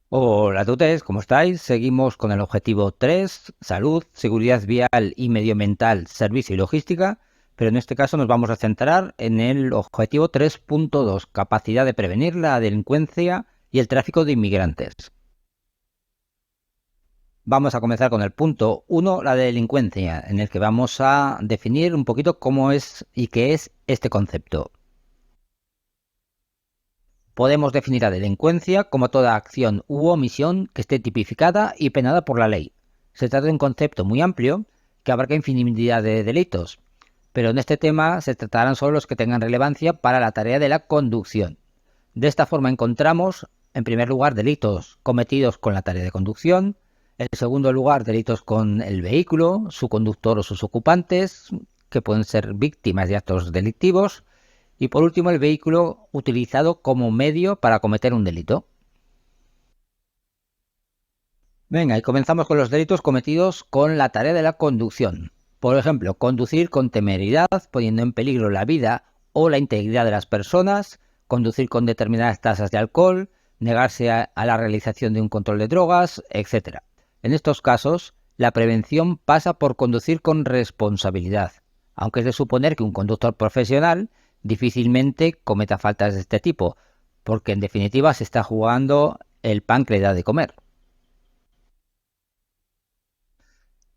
Hola a todos, ¿cómo estáis? Seguimos con el objetivo 3, salud, seguridad vial y medioambiental, servicio y logística, pero en este caso nos vamos a centrar en el objetivo 3.2, capacidad de prevenir la delincuencia y el tráfico de inmigrantes. Vamos a comenzar con el punto 1, la delincuencia, en el que vamos a definir un poquito cómo es y qué es este concepto. Podemos definir a delincuencia como toda acción u omisión que esté tipificada y penada por la ley. Se trata de un concepto muy amplio que abarca infinidad de delitos, pero en este tema se tratarán solo los que tengan relevancia para la tarea de la conducción. De esta forma encontramos, en primer lugar, delitos cometidos con la tarea de conducción, en segundo lugar, delitos con el vehículo, su conductor o sus ocupantes, que pueden ser víctimas de actos delictivos, y por último, el vehículo utilizado como medio para cometer un delito. Venga, y comenzamos con los delitos cometidos con la tarea de la conducción. Por ejemplo, conducir con temeridad, poniendo en peligro la vida o la integridad de las personas, conducir con determinadas tasas de alcohol, negarse a la realización de un control de drogas, etc. En estos casos, la prevención pasa por conducir con responsabilidad, aunque es de suponer que un conductor profesional difícilmente cometa faltas de este tipo, porque en definitiva se está jugando el pan que le da de comer.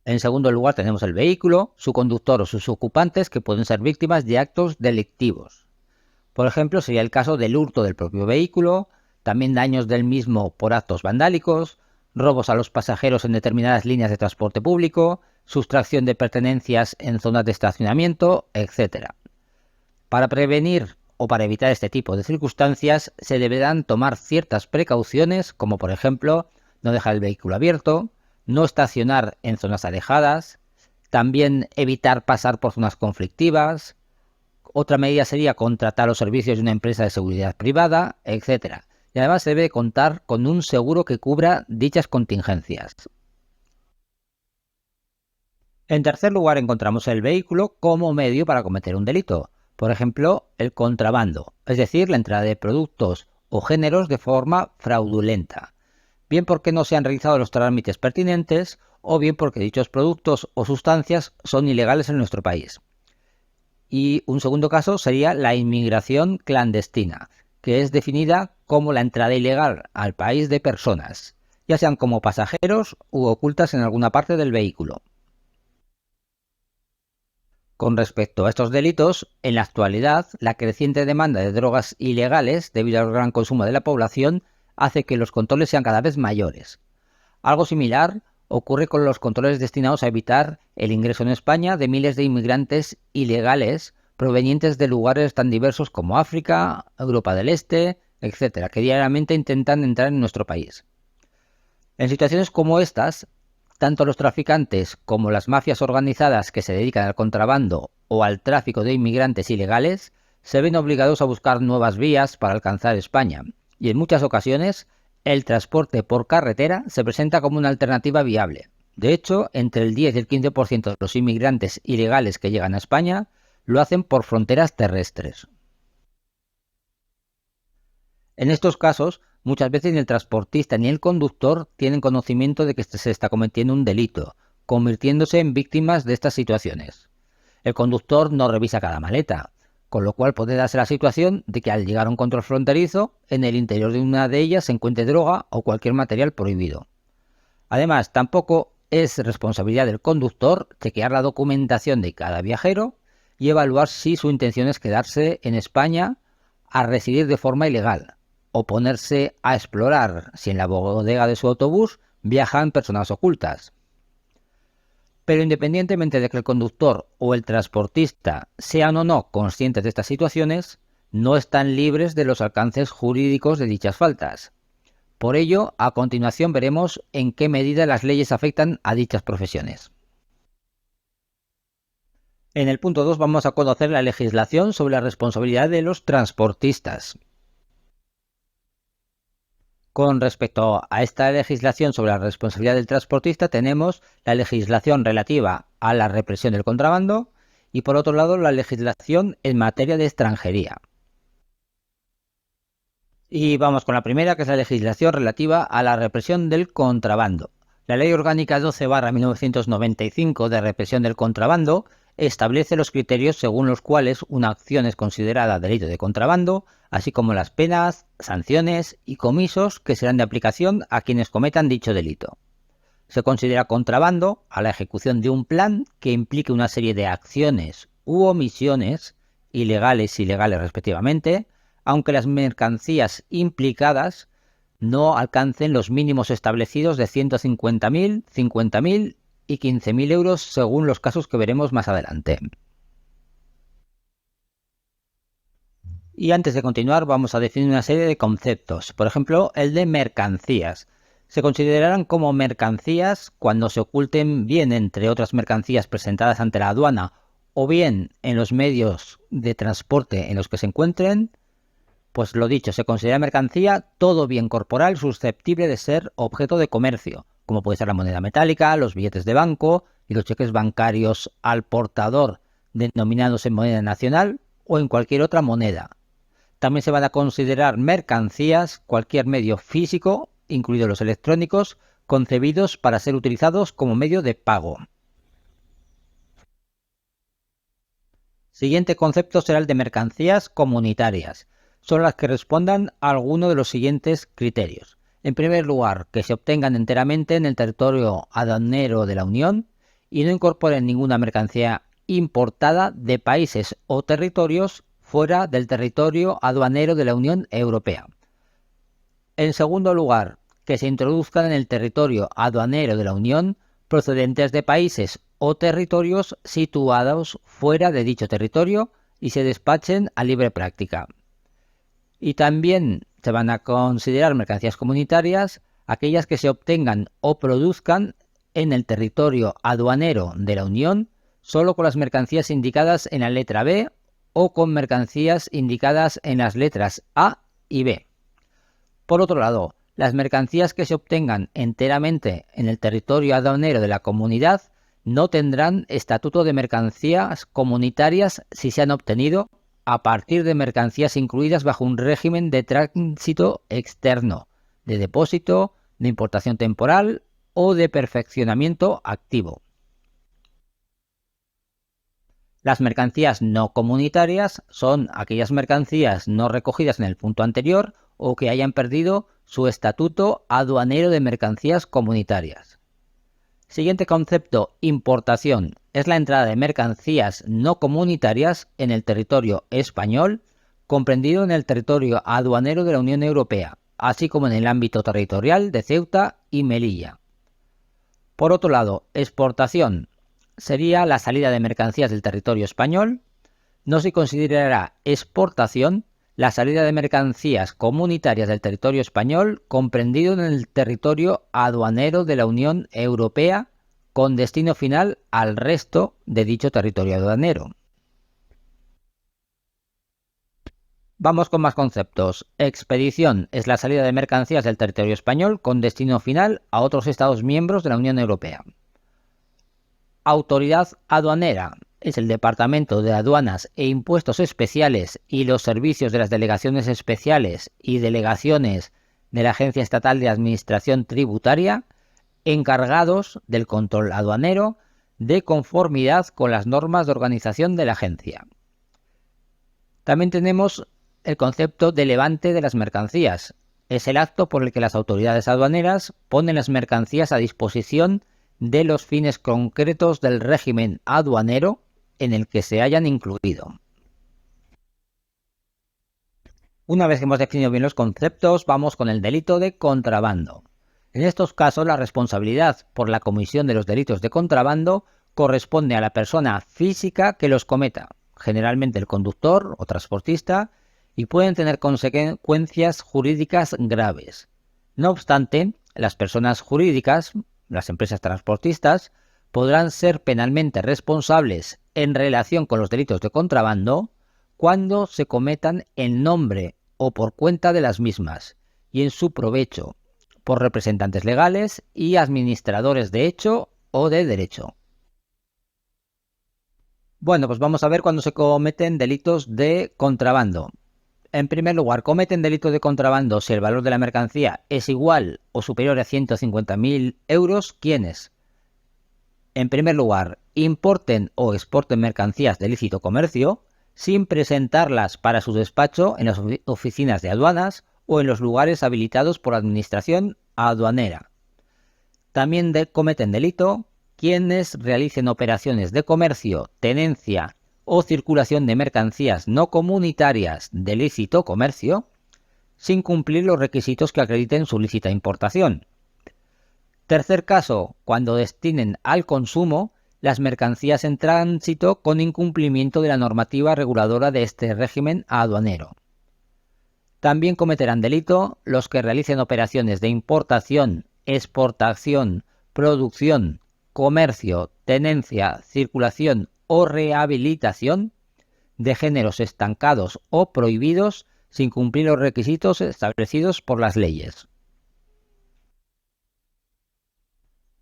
En segundo lugar tenemos el vehículo, su conductor o sus ocupantes que pueden ser víctimas de actos delictivos. Por ejemplo, sería el caso del hurto del propio vehículo, también daños del mismo por actos vandálicos, robos a los pasajeros en determinadas líneas de transporte público, sustracción de pertenencias en zonas de estacionamiento, etc. Para prevenir o para evitar este tipo de circunstancias se deberán tomar ciertas precauciones, como por ejemplo no dejar el vehículo abierto, no estacionar en zonas alejadas, también evitar pasar por zonas conflictivas. Otra medida sería contratar los servicios de una empresa de seguridad privada, etc. Y además se debe contar con un seguro que cubra dichas contingencias. En tercer lugar encontramos el vehículo como medio para cometer un delito. Por ejemplo, el contrabando, es decir, la entrada de productos o géneros de forma fraudulenta, bien porque no se han realizado los trámites pertinentes o bien porque dichos productos o sustancias son ilegales en nuestro país. Y un segundo caso sería la inmigración clandestina, que es definida como la entrada ilegal al país de personas, ya sean como pasajeros u ocultas en alguna parte del vehículo. Con respecto a estos delitos, en la actualidad, la creciente demanda de drogas ilegales, debido al gran consumo de la población, hace que los controles sean cada vez mayores. Algo similar ocurre con los controles destinados a evitar el ingreso en España de miles de inmigrantes ilegales provenientes de lugares tan diversos como África, Europa del Este, etc., que diariamente intentan entrar en nuestro país. En situaciones como estas, tanto los traficantes como las mafias organizadas que se dedican al contrabando o al tráfico de inmigrantes ilegales se ven obligados a buscar nuevas vías para alcanzar España, y en muchas ocasiones el transporte por carretera se presenta como una alternativa viable. De hecho, entre el 10 y el 15% de los inmigrantes ilegales que llegan a España lo hacen por fronteras terrestres. En estos casos, muchas veces ni el transportista ni el conductor tienen conocimiento de que se está cometiendo un delito, convirtiéndose en víctimas de estas situaciones. El conductor no revisa cada maleta, con lo cual puede darse la situación de que al llegar a un control fronterizo, en el interior de una de ellas se encuentre droga o cualquier material prohibido. Además, tampoco es responsabilidad del conductor chequear la documentación de cada viajero y evaluar si su intención es quedarse en España a residir de forma ilegal, o ponerse a explorar si en la bodega de su autobús viajan personas ocultas. Pero independientemente de que el conductor o el transportista sean o no conscientes de estas situaciones, no están libres de los alcances jurídicos de dichas faltas. Por ello, a continuación veremos en qué medida las leyes afectan a dichas profesiones. En el punto 2 vamos a conocer la legislación sobre la responsabilidad de los transportistas. Con respecto a esta legislación sobre la responsabilidad del transportista, tenemos la legislación relativa a la represión del contrabando y, por otro lado, la legislación en materia de extranjería. Y vamos con la primera, que es la legislación relativa a la represión del contrabando. La Ley Orgánica 12/1995 de represión del contrabando establece los criterios según los cuales una acción es considerada delito de contrabando, así como las penas, sanciones y comisos que serán de aplicación a quienes cometan dicho delito. Se considera contrabando a la ejecución de un plan que implique una serie de acciones u omisiones, ilegales y legales respectivamente, aunque las mercancías implicadas no alcancen los mínimos establecidos de 150.000, 50.000 y 15.000 euros según los casos que veremos más adelante. Y antes de continuar vamos a definir una serie de conceptos, por ejemplo el de mercancías. Se considerarán como mercancías cuando se oculten bien entre otras mercancías presentadas ante la aduana o bien en los medios de transporte en los que se encuentren. Pues lo dicho, se considera mercancía todo bien corporal susceptible de ser objeto de comercio, como puede ser la moneda metálica, los billetes de banco y los cheques bancarios al portador denominados en moneda nacional o en cualquier otra moneda. También se van a considerar mercancías cualquier medio físico, incluidos los electrónicos, concebidos para ser utilizados como medio de pago. Siguiente concepto será el de mercancías comunitarias. Son las que respondan a alguno de los siguientes criterios. En primer lugar, que se obtengan enteramente en el territorio aduanero de la Unión y no incorporen ninguna mercancía importada de países o territorios fuera del territorio aduanero de la Unión Europea. En segundo lugar, que se introduzcan en el territorio aduanero de la Unión procedentes de países o territorios situados fuera de dicho territorio y se despachen a libre práctica. Y también se van a considerar mercancías comunitarias aquellas que se obtengan o produzcan en el territorio aduanero de la Unión solo con las mercancías indicadas en la letra B o con mercancías indicadas en las letras A y B. Por otro lado, las mercancías que se obtengan enteramente en el territorio aduanero de la comunidad no tendrán estatuto de mercancías comunitarias si se han obtenido a partir de mercancías incluidas bajo un régimen de tránsito externo, de depósito, de importación temporal o de perfeccionamiento activo. Las mercancías no comunitarias son aquellas mercancías no recogidas en el punto anterior o que hayan perdido su estatuto aduanero de mercancías comunitarias. Siguiente concepto, importación. Es la entrada de mercancías no comunitarias en el territorio español, comprendido en el territorio aduanero de la Unión Europea, así como en el ámbito territorial de Ceuta y Melilla. Por otro lado, exportación sería la salida de mercancías del territorio español. No se considerará exportación la salida de mercancías comunitarias del territorio español comprendido en el territorio aduanero de la Unión Europea con destino final al resto de dicho territorio aduanero. Vamos con más conceptos. Expedición es la salida de mercancías del territorio español con destino final a otros Estados miembros de la Unión Europea. Autoridad aduanera es el Departamento de Aduanas e Impuestos Especiales y los servicios de las delegaciones especiales y delegaciones de la Agencia Estatal de Administración Tributaria encargados del control aduanero de conformidad con las normas de organización de la agencia. También tenemos el concepto de levante de las mercancías. Es el acto por el que las autoridades aduaneras ponen las mercancías a disposición de los fines concretos del régimen aduanero en el que se hayan incluido. Una vez que hemos definido bien los conceptos, vamos con el delito de contrabando. En estos casos, la responsabilidad por la comisión de los delitos de contrabando corresponde a la persona física que los cometa, generalmente el conductor o transportista, y pueden tener consecuencias jurídicas graves. No obstante, las personas jurídicas, las empresas transportistas, podrán ser penalmente responsables en relación con los delitos de contrabando cuando se cometan en nombre o por cuenta de las mismas y en su provecho, por representantes legales y administradores de hecho o de derecho. Bueno, pues vamos a ver cuándo se cometen delitos de contrabando. En primer lugar, cometen delito de contrabando si el valor de la mercancía es igual o superior a 150.000 euros. ¿Quiénes? En primer lugar, importen o exporten mercancías de lícito comercio sin presentarlas para su despacho en las oficinas de aduanas o en los lugares habilitados por la Administración aduanera. También cometen delito quienes realicen operaciones de comercio, tenencia o circulación de mercancías no comunitarias de lícito comercio sin cumplir los requisitos que acrediten su lícita importación. Tercer caso, cuando destinen al consumo las mercancías en tránsito con incumplimiento de la normativa reguladora de este régimen aduanero. También cometerán delito los que realicen operaciones de importación, exportación, producción, comercio, tenencia, circulación o rehabilitación de géneros estancados o prohibidos sin cumplir los requisitos establecidos por las leyes.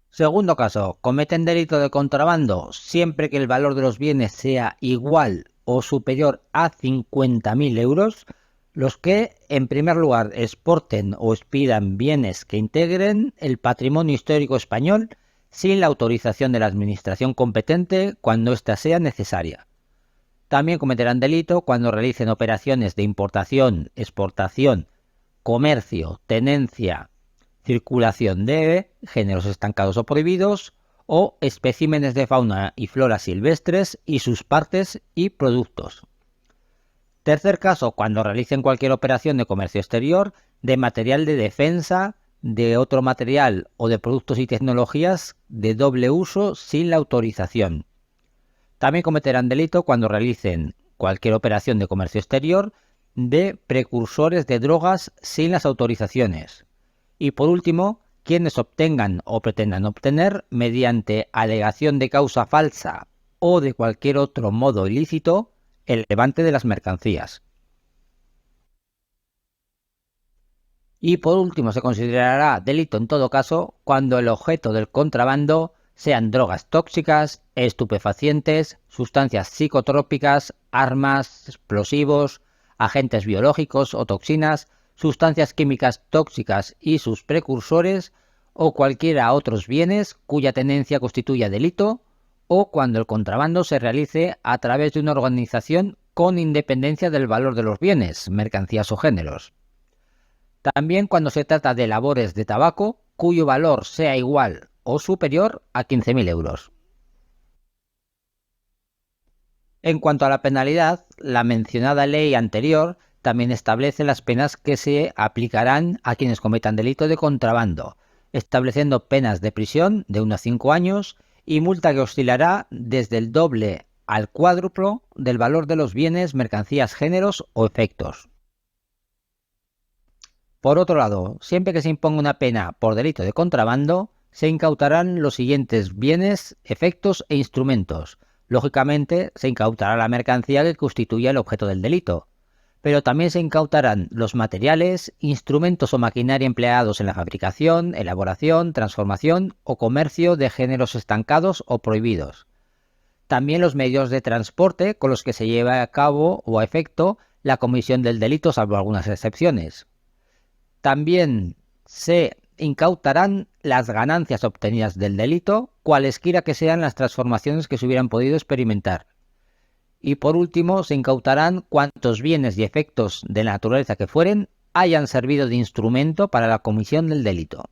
Segundo caso, cometen delito de contrabando siempre que el valor de los bienes sea igual o superior a 50.000 euros, los que, en primer lugar, exporten o expidan bienes que integren el patrimonio histórico español sin la autorización de la administración competente cuando ésta sea necesaria. También cometerán delito cuando realicen operaciones de importación, exportación, comercio, tenencia, circulación de géneros estancados o prohibidos o especímenes de fauna y flora silvestres y sus partes y productos. Tercer caso, cuando realicen cualquier operación de comercio exterior de material de defensa, de otro material o de productos y tecnologías de doble uso sin la autorización. También cometerán delito cuando realicen cualquier operación de comercio exterior de precursores de drogas sin las autorizaciones. Y por último, quienes obtengan o pretendan obtener mediante alegación de causa falsa o de cualquier otro modo ilícito el levante de las mercancías. Y por último, se considerará delito en todo caso cuando el objeto del contrabando sean drogas tóxicas, estupefacientes, sustancias psicotrópicas, armas, explosivos, agentes biológicos o toxinas, sustancias químicas tóxicas y sus precursores o cualquiera otros bienes cuya tenencia constituya delito, o cuando el contrabando se realice a través de una organización con independencia del valor de los bienes, mercancías o géneros. También cuando se trata de labores de tabaco cuyo valor sea igual o superior a 15.000 euros. En cuanto a la penalidad, la mencionada ley anterior también establece las penas que se aplicarán a quienes cometan delito de contrabando, estableciendo penas de prisión de 1 a 5 años y multa que oscilará desde el doble al cuádruplo del valor de los bienes, mercancías, géneros o efectos. Por otro lado, siempre que se imponga una pena por delito de contrabando, se incautarán los siguientes bienes, efectos e instrumentos. Lógicamente, se incautará la mercancía que constituya el objeto del delito, pero también se incautarán los materiales, instrumentos o maquinaria empleados en la fabricación, elaboración, transformación o comercio de géneros estancados o prohibidos. También los medios de transporte con los que se lleva a cabo o a efecto la comisión del delito, salvo algunas excepciones. También se incautarán las ganancias obtenidas del delito, cualesquiera que sean las transformaciones que se hubieran podido experimentar. Y por último, se incautarán cuantos bienes y efectos de la naturaleza que fueren hayan servido de instrumento para la comisión del delito.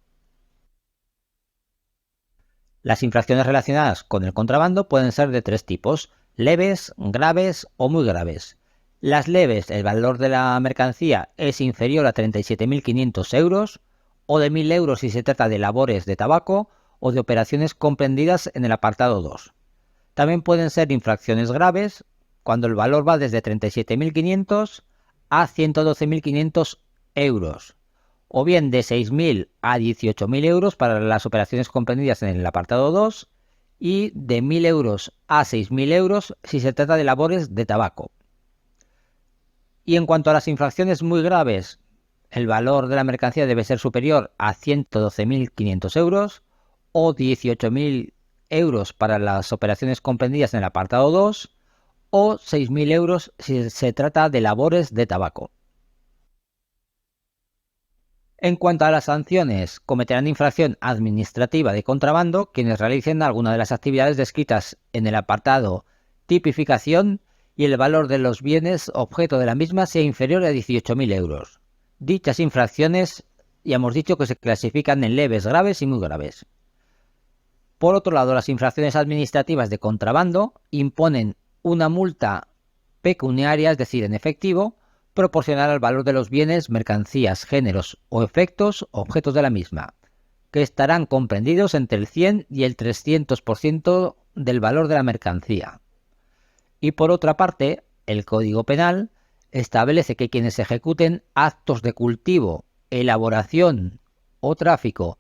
Las infracciones relacionadas con el contrabando pueden ser de 3 tipos: leves, graves o muy graves. Las leves, el valor de la mercancía es inferior a 37.500 euros, o de 1.000 euros si se trata de labores de tabaco o de operaciones comprendidas en el apartado 2. También pueden ser infracciones graves cuando el valor va desde 37.500 a 112.500 euros, o bien de 6.000 a 18.000 euros para las operaciones comprendidas en el apartado 2 y de 1.000 euros a 6.000 euros si se trata de labores de tabaco. Y en cuanto a las infracciones muy graves, el valor de la mercancía debe ser superior a 112.500 euros o 18.000 euros para las operaciones comprendidas en el apartado 2 o 6.000 euros si se trata de labores de tabaco. En cuanto a las sanciones, cometerán infracción administrativa de contrabando quienes realicen alguna de las actividades descritas en el apartado tipificación y el valor de los bienes objeto de la misma sea inferior a 18.000 euros. Dichas infracciones ya hemos dicho que se clasifican en leves, graves y muy graves. Por otro lado, las infracciones administrativas de contrabando imponen una multa pecuniaria, es decir, en efectivo, proporcional al valor de los bienes, mercancías, géneros o efectos objetos de la misma, que estarán comprendidos entre el 100 y el 300% del valor de la mercancía. Y por otra parte, el Código Penal establece que quienes ejecuten actos de cultivo, elaboración o tráfico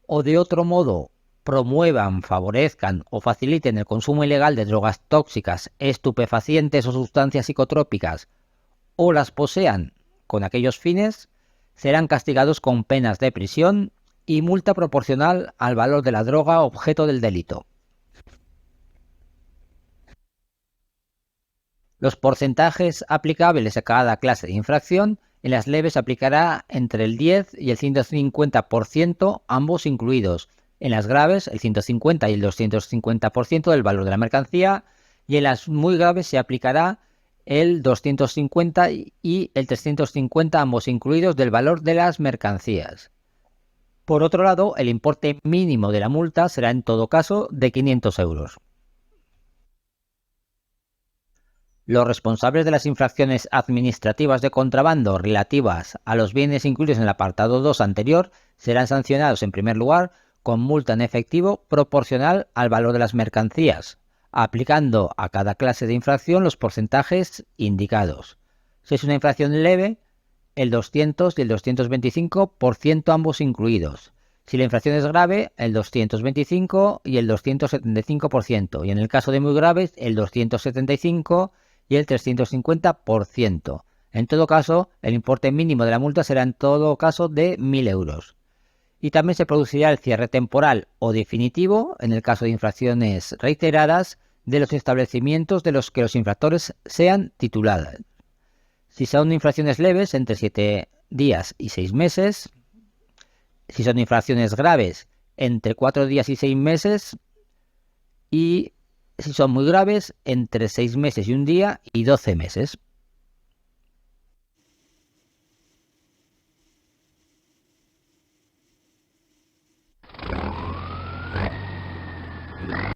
o de otro modo promuevan, favorezcan o faciliten el consumo ilegal de drogas tóxicas, estupefacientes o sustancias psicotrópicas o las posean con aquellos fines, serán castigados con penas de prisión y multa proporcional al valor de la droga objeto del delito. Los porcentajes aplicables a cada clase de infracción en las leves se aplicará entre el 10 y el 150%, ambos incluidos. En las graves, el 150 y el 250% del valor de la mercancía, y en las muy graves se aplicará el 250 y el 350, ambos incluidos, del valor de las mercancías. Por otro lado, el importe mínimo de la multa será en todo caso de 500 euros. Los responsables de las infracciones administrativas de contrabando relativas a los bienes incluidos en el apartado 2 anterior serán sancionados en primer lugar con multa en efectivo proporcional al valor de las mercancías, aplicando a cada clase de infracción los porcentajes indicados. Si es una infracción leve, el 200 y el 225% ambos incluidos. Si la infracción es grave, el 225 y el 275%, y en el caso de muy graves, el 275 y el 350%. En todo caso, el importe mínimo de la multa será en todo caso de 1.000 euros. Y también se producirá el cierre temporal o definitivo, en el caso de infracciones reiteradas, de los establecimientos de los que los infractores sean titulados. Si son infracciones leves, entre 7 días y 6 meses. Si son infracciones graves, entre 4 días y 6 meses. Y si son muy graves, entre 6 meses y un día y 12 meses.